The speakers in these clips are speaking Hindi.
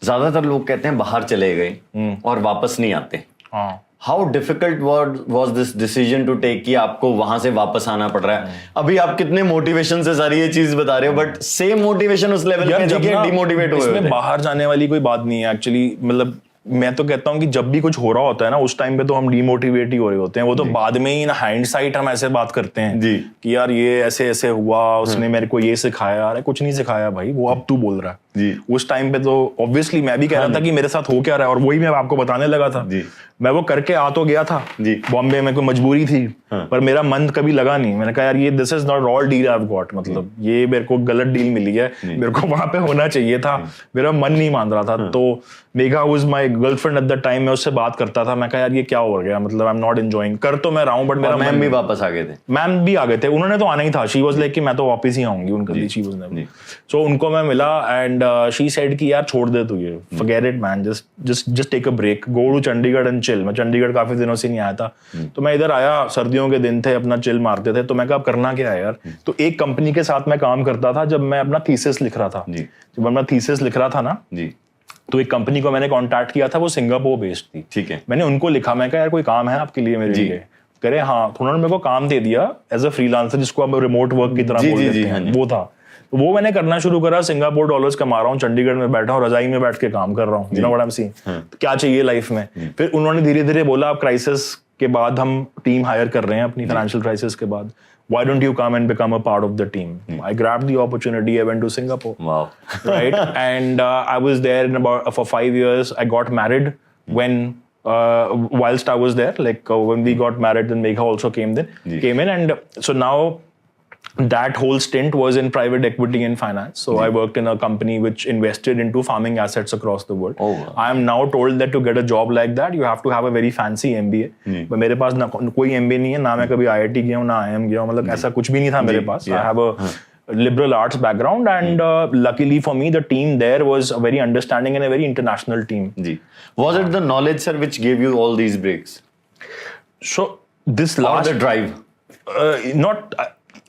ज्यादातर लोग कहते हैं बाहर चले गए और वापस नहीं आते। How difficult was this decision to take कि आपको वहां से वापस आना पड़ रहा है? अभी आप कितने मोटिवेशन से सारी ये चीज बता रहे हो, बट सेम मोटिवेशन उस लेवल पे डिमोटिवेट हुए इसमें बाहर जाने वाली कोई बात नहीं है एक्चुअली। मतलब मैं तो कहता हूँ कि जब भी कुछ हो रहा होता है ना, उस टाइम पे तो हम डिमोटिवेट ही हो रहे होते हैं। वो तो बाद में ही ना हाइंडसाइट हम ऐसे बात करते हैं जी कि यार ये ऐसे ऐसे हुआ, उसने मेरे को ये सिखाया। अरे कुछ नहीं सिखाया भाई, वो अब तू बोल रहा है जी। उस टाइम पे तो ऑब्वियसली मैं भी कह रहा था कि मेरे साथ हो क्या रहा है, और वही मैं आपको बताने लगा था जी। मैं वो करके आ तो गया था जी। बॉम्बे में, कोई मजबूरी थी पर मेरा मन कभी लगा नहीं। मैंने कहा यार ये this is not all deal I have got, मतलब ये मेरे को गलत डील मिली है, मेरे को वहां पे होना चाहिए था, मेरा मन नहीं मान रहा था। तो Megha was my girlfriend at the time, मैं उससे बात करता था, मैं कहा यार ये क्या हो गया, मतलब आई एम नॉट एंजॉयिंग, कर तो मैं रहा हूं बट मेरा मैम भी वापस आ गए थे। मैम भी आ गए थे, उन्होंने तो आना ही था। शी वाज लाइक कि मैं तो वापस ही आऊंगी उनका, शी वाज नेवर। सो उनको मैं मिला एंड शी सेड कि यार छोड़ दे तू ये, forget it man, just take a break, go to Chandigarh and chill. मैं चंडीगढ़ काफी दिनों से नहीं आया था, तो मैं इधर आया, सर्दियों के दिन थे, अपना चिल मारते थे। तो मैं कहा अब करना क्या है यार। तो एक कंपनी के साथ मैं काम करता था जब मैं अपना थीसिस लिख रहा था। जब अपना थीसिस लिख रहा था ना जी, तो एक कंपनी को मैंने कांटेक्ट किया था, वो सिंगापुर बेस्ड थी। ठीक है। मैंने उनको लिखा, मैं कहा यार कोई काम है आपके लिए मेरे लिए? करे हाँ। तो उन्होंने मेरे को काम दे दिया एज अ फ्रीलांसर, जिसको आप रिमोट वर्क की तरह बोल देते हैं, वो था। तो वो मैंने करना शुरू करा, सिंगापुर डॉलर्स कमा रहा हूँ, चंडीगढ़ में बैठा हूँ, रजाई में बैठ के काम कर रहा हूँ, you know what I am saying. तो क्या चाहिए लाइफ में? फिर उन्होंने धीरे धीरे बोला अब क्राइसिस के बाद हम टीम हायर कर रहे हैं, अपनी फाइनेंशियल क्राइसिस के बाद, why don't you come and become a part of the team? I grabbed the opportunity, I went to Singapore. Wow. Right? And I was there for 5 years. I got married when whilst I was there, like when we got married, then Megha also came in, and so now that whole stint was in private equity and finance. So I worked in a company which invested into farming assets across the world. Oh, wow. I am now told that to get a job like that, you have to have a very fancy MBA. But मेरे पास ना कोई MBA नहीं है, ना मैं कभी IIT गया हूँ, ना IIM गया हूँ, मतलब ऐसा कुछ भी नहीं था मेरे पास. I have a liberal arts background, and luckily for me, the team there was a very understanding and a very international team. जी. Was it the knowledge, sir, which gave you all these breaks? So this last... Or the drive? Not...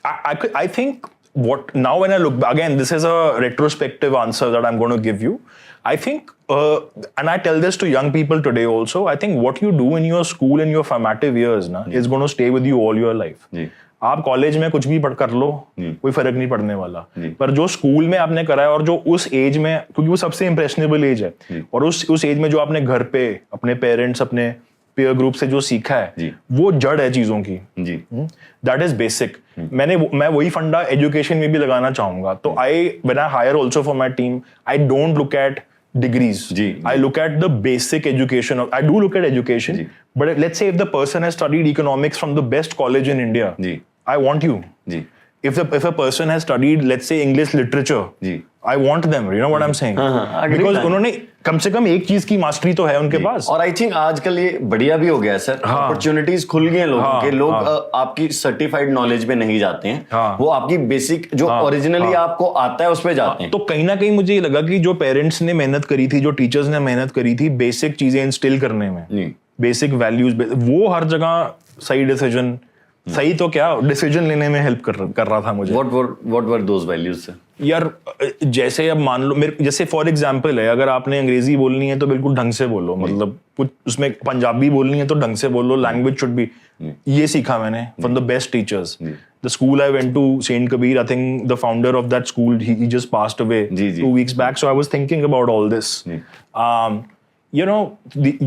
I think what now when I look back, again, this is a retrospective answer that I'm going to give you. I think, and I tell this to young people today also, I think what you do in your school in your formative years na, is going to stay with you all your life. आप कॉलेज में कुछ भी पढ़ कर लो, कोई फर्क नहीं पड़ने वाला, पर जो स्कूल में आपने करा है और जो उस एज में, क्योंकि वो सबसे इंप्रेशनेबल एज है, और उस एज में जो आपने घर पे अपने पेरेंट्स, अपने पीयर ग्रुप से जो सीखा है, वो जड़ है चीजों की। That is basic. मैं वही फंडा एजुकेशन में भी लगाना चाहूंगा। तो when I hire also for my team, I don't look at degrees. I look at the basic education. I do look at education, but let's say if the person has studied economics from the best college in India, I want you. If a person has studied, let's say, English literature, I want them. You know what I'm saying? Because उन्होंने कम से कम एक चीज की मास्टरी तो है उनके पास। और आई थिंक आजकल ये बढ़िया भी हो गया सर, अपॉर्चुनिटीज खुल गई हैं लोगों के। लोग आपकी सर्टिफाइड नॉलेज पे नहीं जाते हैं, वो आपकी बेसिक जो ओरिजिनली आपको आता है उस पे जाते हैं। तो कहीं ना कहीं मुझे ये लगा कि जो पेरेंट्स ने मेहनत करी थी, जो टीचर्स ने मेहनत करी थी बेसिक चीजें इंस्टिल करने में, बेसिक वैल्यूज, वो हर जगह सही डिसीजन, सही तो क्या डिसीजन लेने में हेल्प कर रहा था मुझे। What were those values, sir? यार जैसे अब मान लो जैसे फॉर एग्जांपल है, अगर आपने अंग्रेजी बोलनी है तो बिल्कुल ढंग से बोलो, मतलब कुछ उसमें पंजाबी बोलनी है तो ढंग से बोलो, लैंग्वेज शुड बी। ये सीखा मैंने from the best teachers. The school I went to, saint Kabir, I think the founder of that school he just passed away 2 weeks back, so I was thinking about all this. You know,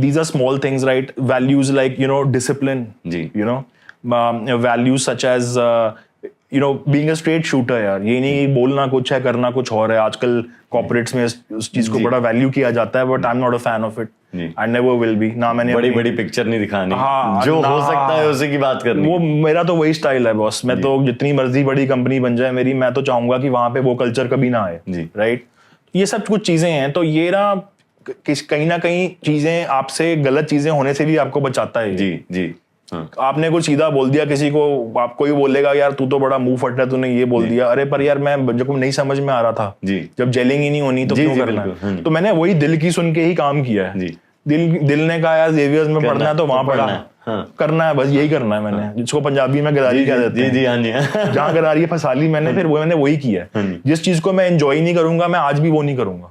these are small things, right? Values like, you know, discipline, you know, values such as you know, being a straight shooter. यार ये नहीं बोलना कुछ है करना कुछ और है। आजकल कॉर्पोरेट्स में उस चीज को बड़ा वैल्यू किया जाता है, but I am not a fan of it, I never will be. ना मैंने बड़ी पिक्चर नहीं दिखानी, जो हो सकता है उसी की बात करनी। वो मेरा तो वही स्टाइल है बॉस। मैं तो जितनी मर्जी बड़ी कंपनी बन जाए मेरी, मैं तो चाहूंगा कि वहां पे वो कल्चर कभी ना आए, राइट? ये सब कुछ चीजें हैं। तो ये ना कहीं ना कहीं चीजें आपसे, गलत चीजें होने से भी आपको बचाता है। जी। आपने कुछ सीधा बोल दिया किसी को, आपको ही बोलेगा यार तू तो बड़ा मुंह फट है, तूने ये बोल दिया। अरे पर यार मैं जब नहीं समझ में आ रहा था, जब जेलिंग ही नहीं होनी तो क्यों करना है? तो मैंने वही दिल की सुन के ही काम किया है। दिल ने कहा यार जेवियर्स में पढ़ना है तो वहां पढ़ा, करना है, बस यही करना है मैंने, जिसको पंजाबी में गदारी कह देते हैं। जहाँ गदारी फंसा ली मैंने, फिर वो मैंने वही किया है। जिस चीज को मैं एंजॉय नहीं करूंगा, मैं आज भी वो नहीं करूंगा।